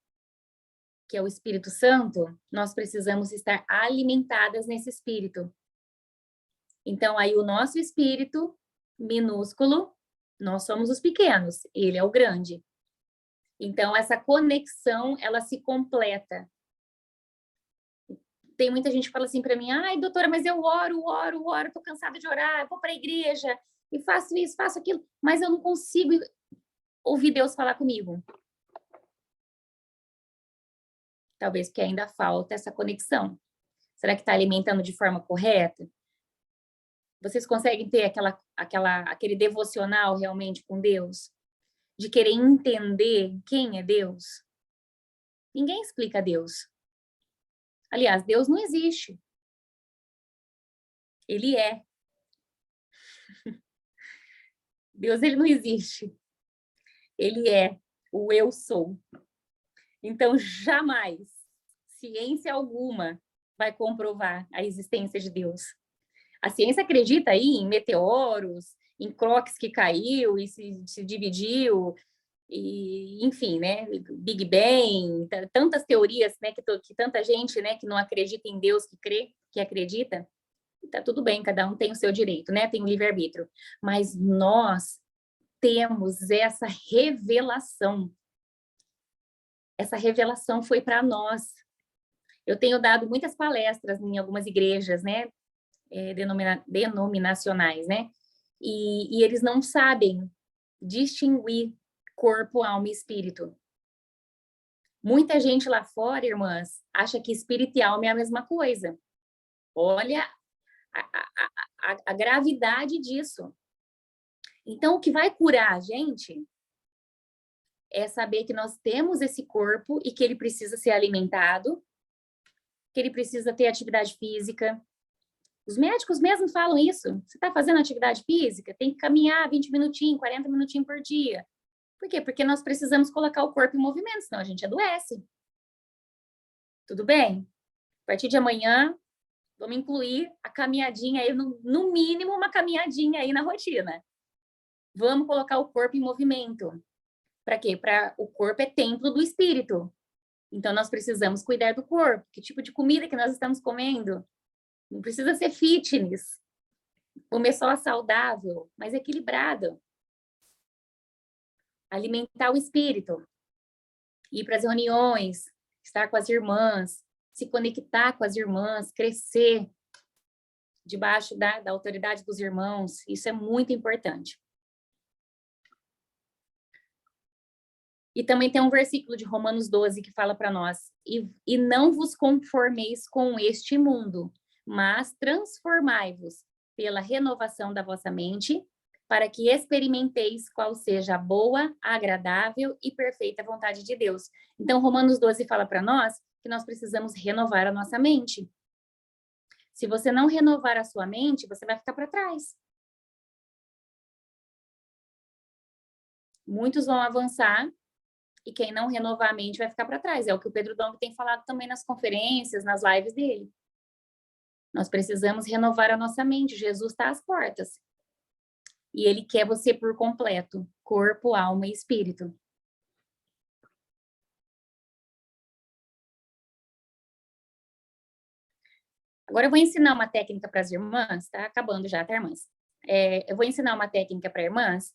Speaker 1: que é o Espírito Santo, nós precisamos estar alimentadas nesse espírito. Então, aí o nosso espírito minúsculo, nós somos os pequenos, ele é o grande. Então, essa conexão, ela se completa. Tem muita gente que fala assim para mim, ai, doutora, mas eu oro, tô cansada de orar, eu vou para a igreja, e faço isso, faço aquilo, mas eu não consigo ouvir Deus falar comigo. Talvez porque ainda falta essa conexão. Será que está alimentando de forma correta? Vocês conseguem ter aquele devocional realmente com Deus? De querer entender quem é Deus? Ninguém explica Deus. Aliás, Deus não existe. Ele é. Deus, ele não existe. Ele é o eu sou. Então, jamais, ciência alguma, vai comprovar a existência de Deus. A ciência acredita aí em meteoros, em Croques que caiu e se dividiu, e, enfim, né, Big Bang, tantas teorias, né, que tanta gente, né, que não acredita em Deus, que crê, que acredita, tá tudo bem, cada um tem o seu direito, né, tem o livre-arbítrio, mas nós temos essa revelação. Essa revelação foi para nós. Eu tenho dado muitas palestras em algumas igrejas, né, denominacionais, né, e eles não sabem distinguir corpo, alma e espírito. Muita gente lá fora, irmãs, acha que espírito e alma é a mesma coisa. Olha a gravidade disso. Então, o que vai curar a gente é saber que nós temos esse corpo e que ele precisa ser alimentado, que ele precisa ter atividade física. Os médicos mesmo falam isso. Você está fazendo atividade física? Tem que caminhar 20 minutinhos, 40 minutinhos por dia. Por quê? Porque nós precisamos colocar o corpo em movimento, senão a gente adoece. Tudo bem? A partir de amanhã, vamos incluir a caminhadinha aí, no mínimo uma caminhadinha aí na rotina. Vamos colocar o corpo em movimento. Para quê? Para o corpo é templo do espírito. Então, nós precisamos cuidar do corpo. Que tipo de comida que nós estamos comendo? Não precisa ser fitness. Comer só saudável, mas equilibrado. alimentar o espírito, ir para as reuniões, estar com as irmãs, se conectar com as irmãs, crescer debaixo da autoridade dos irmãos. Isso é muito importante. E também tem um versículo de Romanos 12 que fala para nós: e não vos conformeis com este mundo, mas transformai-vos pela renovação da vossa mente, para que experimenteis qual seja a boa, agradável e perfeita vontade de Deus. Então, Romanos 12 fala para nós que nós precisamos renovar a nossa mente. Se você não renovar a sua mente, você vai ficar para trás. Muitos vão avançar e quem não renovar a mente vai ficar para trás. É o que o Pedro Dong tem falado também nas conferências, nas lives dele. Nós precisamos renovar a nossa mente. Jesus está às portas. E ele quer você por completo, corpo, alma e espírito. Agora eu vou ensinar uma técnica para as irmãs, tá acabando já, tá, irmãs? Eu vou ensinar uma técnica para irmãs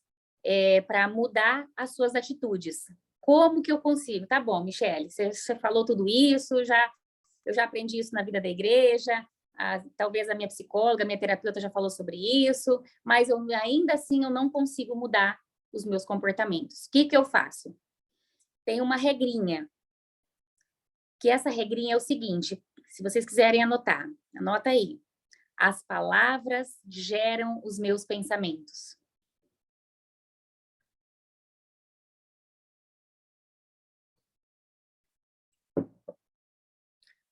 Speaker 1: para mudar as suas atitudes. Como que eu consigo? Tá bom, Michele, você falou tudo isso, eu já aprendi isso na vida da igreja, talvez a minha psicóloga, a minha terapeuta já falou sobre isso, mas ainda assim eu não consigo mudar os meus comportamentos. O que que eu faço? Tem uma regrinha, que essa regrinha é o seguinte, se vocês quiserem anotar, anota aí. As palavras geram os meus pensamentos.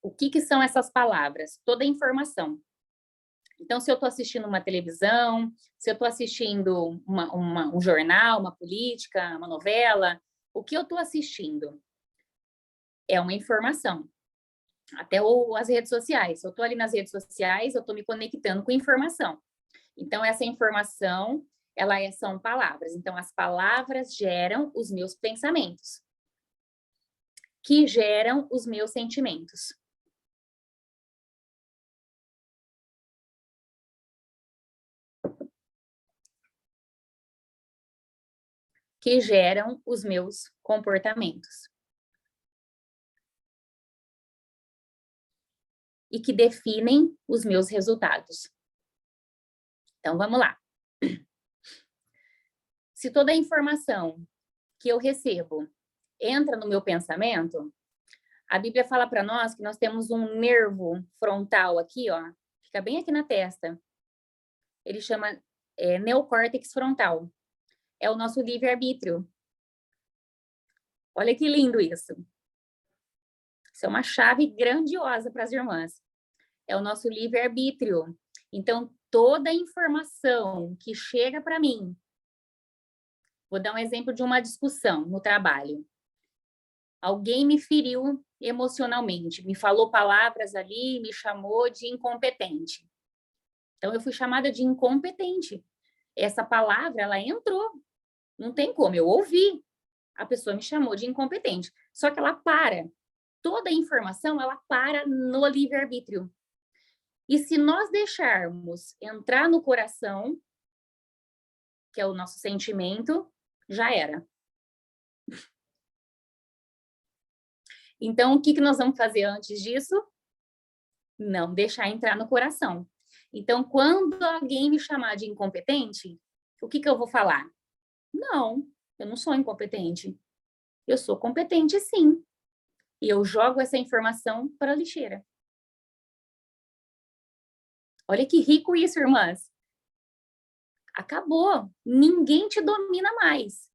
Speaker 1: O que que são essas palavras? Toda a informação. Então, se eu estou assistindo uma televisão, se eu estou assistindo um jornal, uma política, uma novela, o que eu estou assistindo é uma informação. Até as redes sociais. Se eu estou ali nas redes sociais, eu estou me conectando com informação. Então, essa informação, são palavras. Então, as palavras geram os meus pensamentos, que geram os meus sentimentos. Que geram os meus comportamentos. E que definem os meus resultados. Então, vamos lá. Se toda a informação que eu recebo entra no meu pensamento, a Bíblia fala para nós que nós temos um nervo frontal aqui, ó, fica bem aqui na testa. Ele chama neocórtex frontal. É o nosso livre-arbítrio. Olha que lindo isso. Isso é uma chave grandiosa para as irmãs. É o nosso livre-arbítrio. Então, toda a informação que chega para mim, vou dar um exemplo de uma discussão no trabalho. Alguém me feriu emocionalmente, me falou palavras ali, me chamou de incompetente. Então, eu fui chamada de incompetente. Essa palavra, ela entrou. Não tem como, eu ouvi. A pessoa me chamou de incompetente. Só que ela para. Toda a informação, ela para no livre-arbítrio. E se nós deixarmos entrar no coração, que é o nosso sentimento, já era. Então, o que nós vamos fazer antes disso? Não deixar entrar no coração. Então, quando alguém me chamar de incompetente, o que eu vou falar? Não, eu não sou incompetente. Eu sou competente, sim. E eu jogo essa informação para a lixeira. Olha que rico isso, irmãs. Acabou. Ninguém te domina mais.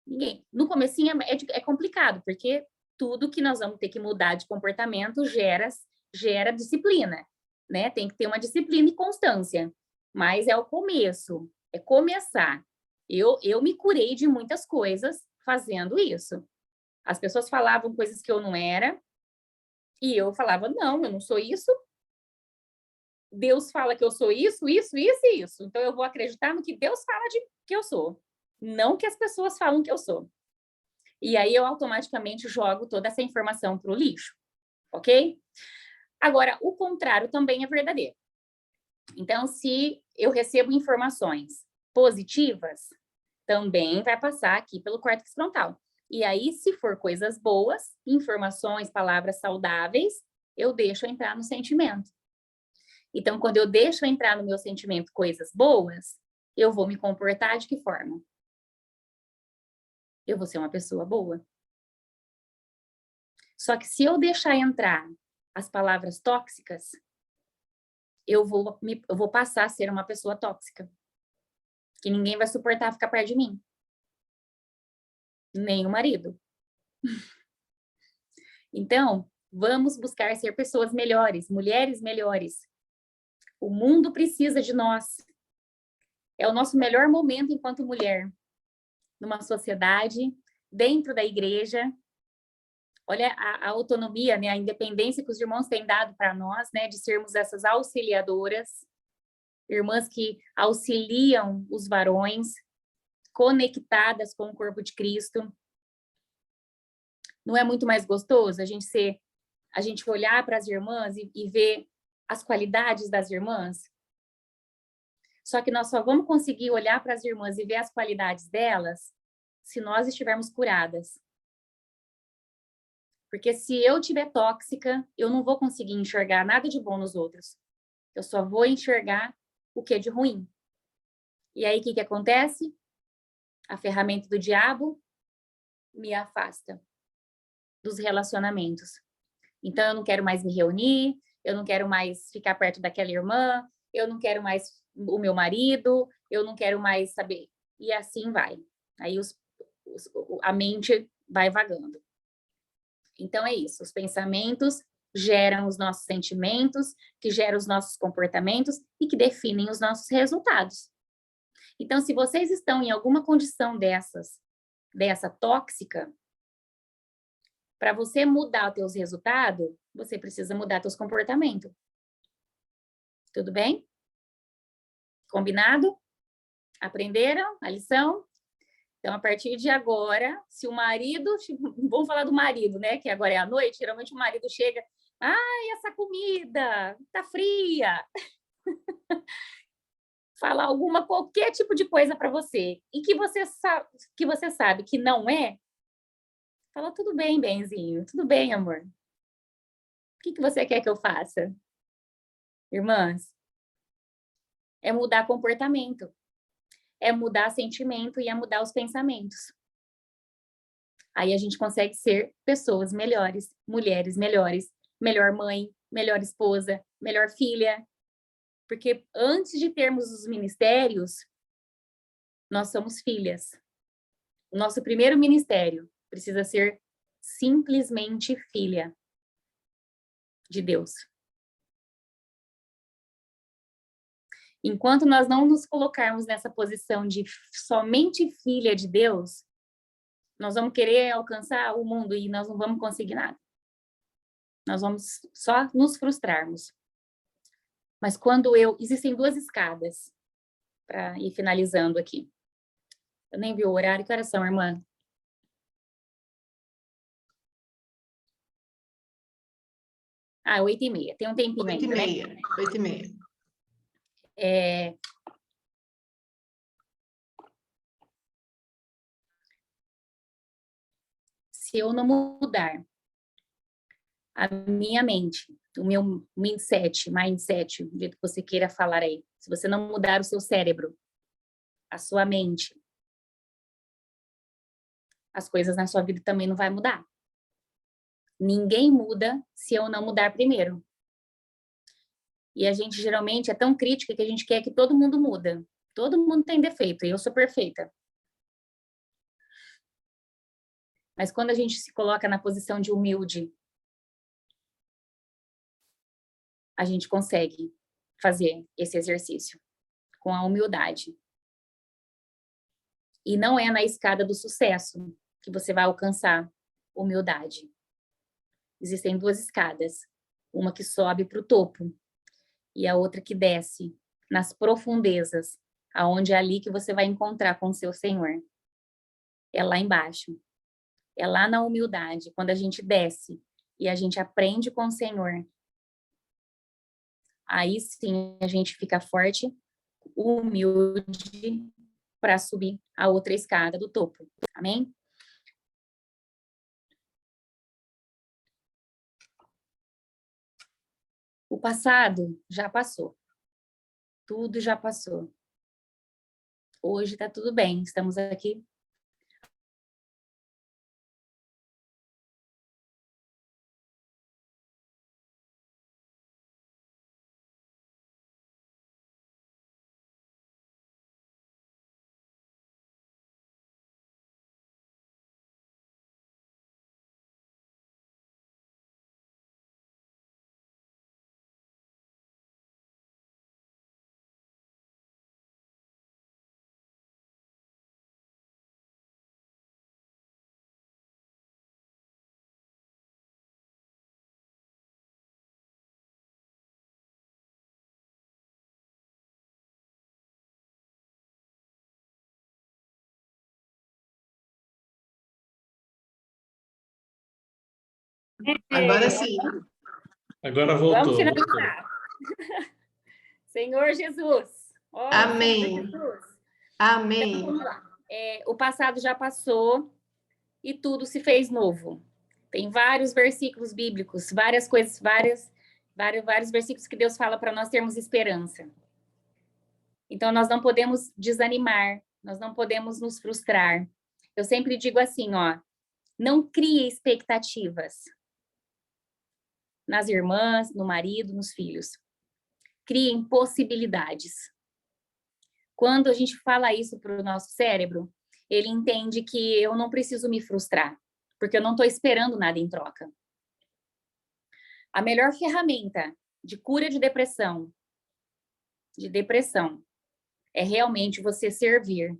Speaker 1: Ninguém. No comecinho é complicado, porque tudo que nós vamos ter que mudar de comportamento gera disciplina, né? Tem que ter uma disciplina e constância. Mas é o começo, é começar. Eu me curei de muitas coisas fazendo isso. As pessoas falavam coisas que eu não era, e eu falava, não, eu não sou isso. Deus fala que eu sou isso, isso, isso e isso. Então, eu vou acreditar no que Deus fala que eu sou, não que as pessoas falam que eu sou. E aí, eu automaticamente jogo toda essa informação para o lixo, ok? Agora, o contrário também é verdadeiro. Então, se eu recebo informações positivas, também vai passar aqui pelo córtex frontal. E aí, se for coisas boas, informações, palavras saudáveis, eu deixo entrar no sentimento. Então, quando eu deixo entrar no meu sentimento coisas boas, eu vou me comportar de que forma? Eu vou ser uma pessoa boa. Só que se eu deixar entrar as palavras tóxicas, eu vou passar a ser uma pessoa tóxica. Que ninguém vai suportar ficar perto de mim. Nem o marido. Então, vamos buscar ser pessoas melhores, mulheres melhores. O mundo precisa de nós. É o nosso melhor momento enquanto mulher. Numa sociedade, dentro da igreja. Olha a autonomia, né, a independência que os irmãos têm dado para nós, né, de sermos essas auxiliadoras, irmãs que auxiliam os varões, conectadas com o corpo de Cristo. Não é muito mais gostoso a gente olhar para as irmãs e ver as qualidades das irmãs? Só que nós só vamos conseguir olhar para as irmãs e ver as qualidades delas se nós estivermos curadas. Porque se eu estiver tóxica, eu não vou conseguir enxergar nada de bom nos outros. Eu só vou enxergar o que é de ruim. E aí, o que acontece? A ferramenta do diabo me afasta dos relacionamentos. Então, eu não quero mais me reunir, eu não quero mais ficar perto daquela irmã, eu não quero mais o meu marido, eu não quero mais saber. E assim vai. Aí a mente vai vagando. Então, é isso. Os pensamentos geram os nossos sentimentos, que geram os nossos comportamentos e que definem os nossos resultados. Então, se vocês estão em alguma condição dessa tóxica, para você mudar os teus resultados, você precisa mudar teus comportamentos. Tudo bem? Combinado? Aprenderam a lição? Então, a partir de agora, se o marido... Vamos falar do marido, né? Que agora é à noite. Geralmente o marido chega... Ai, essa comida tá fria. Falar qualquer tipo de coisa para você. E que você sabe que não é. Fala, tudo bem, benzinho. Tudo bem, amor. O que você quer que eu faça? Irmãs, é mudar comportamento. É mudar sentimento e é mudar os pensamentos. Aí a gente consegue ser pessoas melhores, mulheres melhores, melhor mãe, melhor esposa, melhor filha. Porque antes de termos os ministérios, nós somos filhas. O nosso primeiro ministério precisa ser simplesmente filha de Deus. Enquanto nós não nos colocarmos nessa posição de somente filha de Deus, nós vamos querer alcançar o mundo e nós não vamos conseguir nada. Nós vamos só nos frustrarmos. Mas existem 2 escadas para ir finalizando aqui. Eu nem vi o horário. Que horas são, irmã? Ah, 8h30. Tem um tempinho ainda, né?
Speaker 2: 8h30.
Speaker 1: Se eu não mudar a minha mente, o meu mindset, do jeito que você queira falar aí, se você não mudar o seu cérebro, a sua mente, as coisas na sua vida também não vai mudar. Ninguém muda se eu não mudar primeiro. E a gente geralmente é tão crítica que a gente quer que todo mundo muda. Todo mundo tem defeito e eu sou perfeita. Mas quando a gente se coloca na posição de humilde, a gente consegue fazer esse exercício com a humildade. E não é na escada do sucesso que você vai alcançar humildade. Existem 2 escadas, uma que sobe para o topo e a outra que desce nas profundezas, aonde é ali que você vai encontrar com o seu Senhor. É lá embaixo. É lá na humildade, quando a gente desce e a gente aprende com o Senhor. Aí sim a gente fica forte, humilde para subir a outra escada do topo. Amém? O passado já passou. Tudo já passou. Hoje está tudo bem. Estamos aqui.
Speaker 2: Agora sim.
Speaker 3: Agora
Speaker 1: Vamos
Speaker 3: voltou.
Speaker 1: finalizar. Senhor Jesus. Oh,
Speaker 2: Amém.
Speaker 1: Senhor Jesus.
Speaker 2: Amém.
Speaker 1: Então, vamos lá. O passado já passou e tudo se fez novo. Tem vários versículos bíblicos, várias coisas, vários versículos que Deus fala para nós termos esperança. Então, nós não podemos desanimar, nós não podemos nos frustrar. Eu sempre digo assim, ó, não crie expectativas nas irmãs, no marido, nos filhos. Criem possibilidades. Quando a gente fala isso para o nosso cérebro, ele entende que eu não preciso me frustrar, porque eu não estou esperando nada em troca. A melhor ferramenta de cura de depressão, é realmente você servir.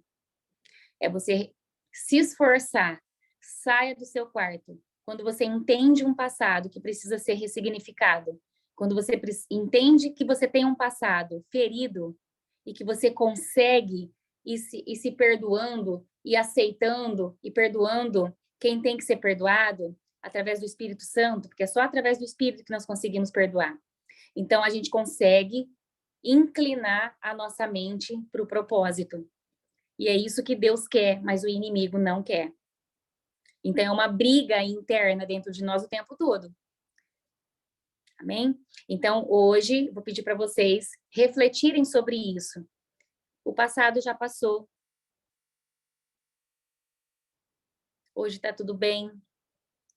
Speaker 1: É você se esforçar. Saia do seu quarto. Quando você entende um passado que precisa ser ressignificado, quando você entende que você tem um passado ferido e que você consegue ir se perdoando e aceitando e perdoando quem tem que ser perdoado através do Espírito Santo, porque é só através do Espírito que nós conseguimos perdoar. Então, a gente consegue inclinar a nossa mente para o propósito. E é isso que Deus quer, mas o inimigo não quer. Então, é uma briga interna dentro de nós o tempo todo. Amém? Então, hoje, vou pedir para vocês refletirem sobre isso. O passado já passou. Hoje está tudo bem.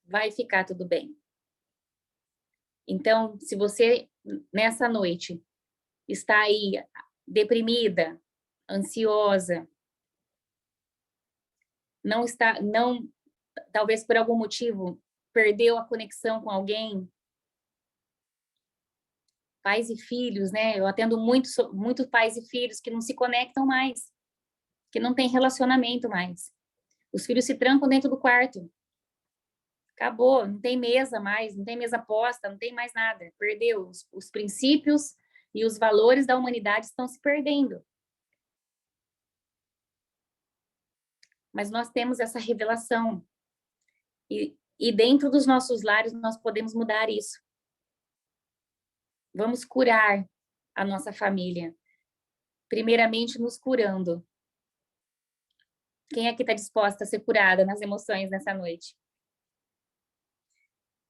Speaker 1: Vai ficar tudo bem. Então, se você, nessa noite, está aí deprimida, ansiosa, talvez por algum motivo, perdeu a conexão com alguém, pais e filhos, né? Eu atendo muito pais e filhos que não se conectam mais, que não tem relacionamento mais. Os filhos se trancam dentro do quarto. Acabou, não tem mesa mais, não tem mesa posta, não tem mais nada. Perdeu. Os princípios e os valores da humanidade estão se perdendo. Mas nós temos essa revelação. E dentro dos nossos lares nós podemos mudar isso. Vamos curar a nossa família. Primeiramente, nos curando. Quem aqui está disposta a ser curada nas emoções nessa noite?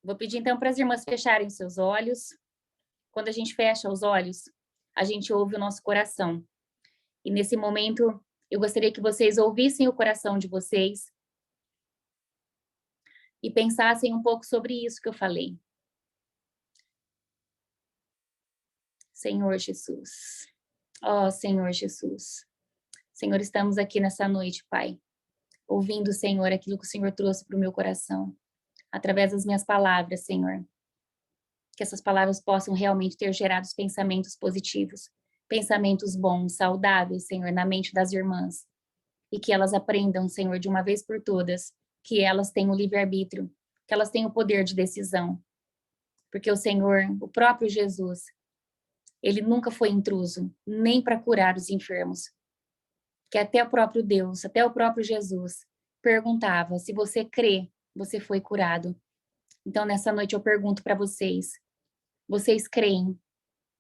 Speaker 1: Vou pedir, então, para as irmãs fecharem seus olhos. Quando a gente fecha os olhos, a gente ouve o nosso coração. E, nesse momento, eu gostaria que vocês ouvissem o coração de vocês e pensassem um pouco sobre isso que eu falei. Senhor Jesus. Ó, Senhor Jesus. Senhor, estamos aqui nessa noite, Pai, ouvindo, Senhor, aquilo que o Senhor trouxe para o meu coração, através das minhas palavras, Senhor. Que essas palavras possam realmente ter gerado pensamentos positivos, pensamentos bons, saudáveis, Senhor, na mente das irmãs. E que elas aprendam, Senhor, de uma vez por todas, que elas têm o livre-arbítrio, que elas têm o poder de decisão. Porque o Senhor, o próprio Jesus, ele nunca foi intruso, nem para curar os enfermos. Que até o próprio Deus, até o próprio Jesus, perguntava, se você crê, você foi curado. Então, nessa noite eu pergunto para vocês creem?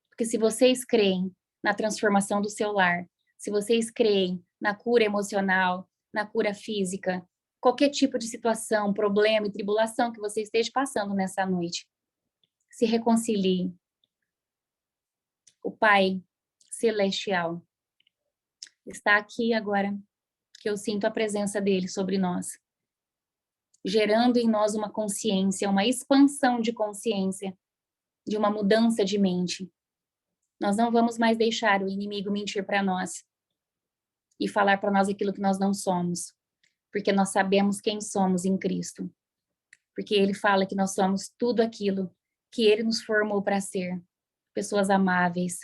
Speaker 1: Porque se vocês creem na transformação do seu lar, se vocês creem na cura emocional, na cura física, qualquer tipo de situação, problema e tribulação que você esteja passando nessa noite. Se reconcilie. O Pai Celestial está aqui agora, que eu sinto a presença dele sobre nós, gerando em nós uma consciência, uma expansão de consciência, de uma mudança de mente. Nós não vamos mais deixar o inimigo mentir para nós e falar para nós aquilo que nós não somos, porque nós sabemos quem somos em Cristo. Porque ele fala que nós somos tudo aquilo que ele nos formou para ser. Pessoas amáveis,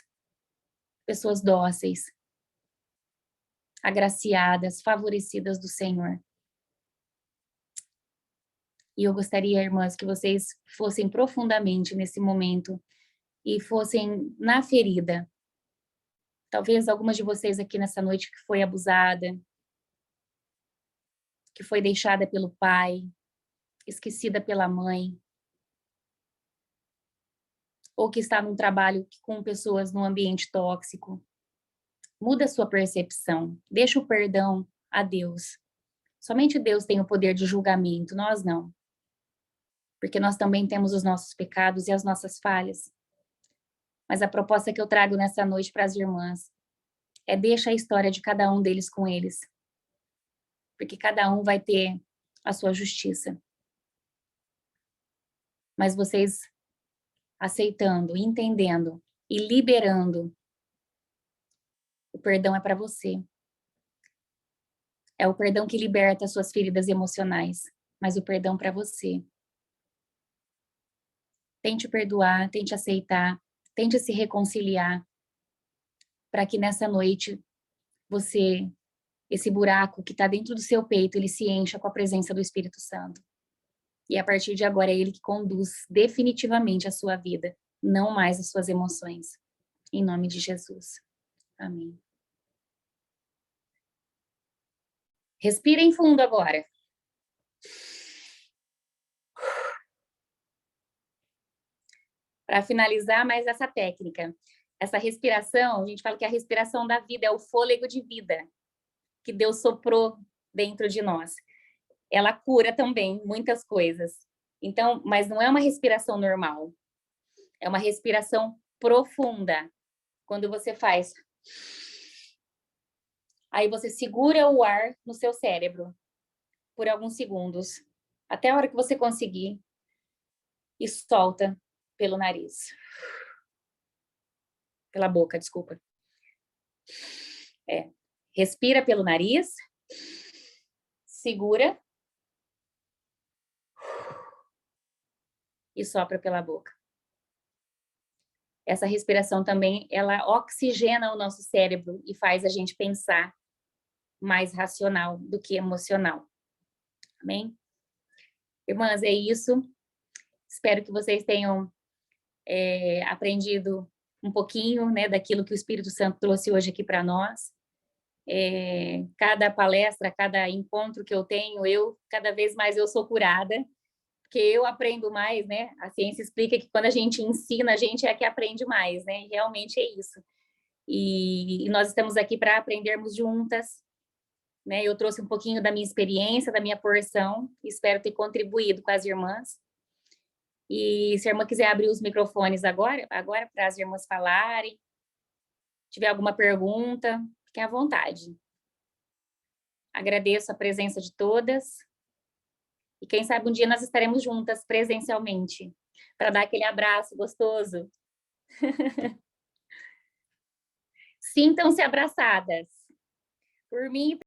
Speaker 1: pessoas dóceis, agraciadas, favorecidas do Senhor. E eu gostaria, irmãs, que vocês fossem profundamente nesse momento e fossem na ferida. Talvez algumas de vocês aqui nessa noite que foi abusada, que foi deixada pelo pai, esquecida pela mãe, ou que está num trabalho com pessoas num ambiente tóxico. Muda a sua percepção, deixa o perdão a Deus. Somente Deus tem o poder de julgamento, nós não. Porque nós também temos os nossos pecados e as nossas falhas. Mas a proposta que eu trago nessa noite para as irmãs é deixa a história de cada um deles com eles. Porque cada um vai ter a sua justiça. Mas vocês aceitando, entendendo e liberando, o perdão é para você. É o perdão que liberta as suas feridas emocionais, mas o perdão para você. Tente perdoar, tente aceitar, tente se reconciliar, para que nessa noite você, esse buraco que está dentro do seu peito, ele se encha com a presença do Espírito Santo. E a partir de agora é ele que conduz definitivamente a sua vida, não mais as suas emoções. Em nome de Jesus. Amém. Respirem fundo agora. Para finalizar mais essa técnica, essa respiração, a gente fala que a respiração da vida é o fôlego de vida que Deus soprou dentro de nós. Ela cura também muitas coisas. Então, mas não é uma respiração normal. É uma respiração profunda. Quando você faz, aí você segura o ar no seu cérebro por alguns segundos, até a hora que você conseguir, e solta pelo nariz. Pela boca, desculpa. Respira pelo nariz, segura e sopra pela boca. Essa respiração também, ela oxigena o nosso cérebro e faz a gente pensar mais racional do que emocional. Amém? Irmãs, é isso. Espero que vocês tenham aprendido um pouquinho, né, daquilo que o Espírito Santo trouxe hoje aqui para nós. Cada palestra, cada encontro que eu tenho, cada vez mais eu sou curada, porque eu aprendo mais, né? A ciência explica que quando a gente ensina, a gente é que aprende mais, né? E realmente é isso. E nós estamos aqui para aprendermos juntas, né? Eu trouxe um pouquinho da minha experiência, da minha porção, espero ter contribuído com as irmãs. E se a irmã quiser abrir os microfones agora para as irmãs falarem, tiver alguma pergunta, fiquem à vontade. Agradeço a presença de todas. E quem sabe um dia nós estaremos juntas presencialmente, para dar aquele abraço gostoso. Sintam-se abraçadas. Por mim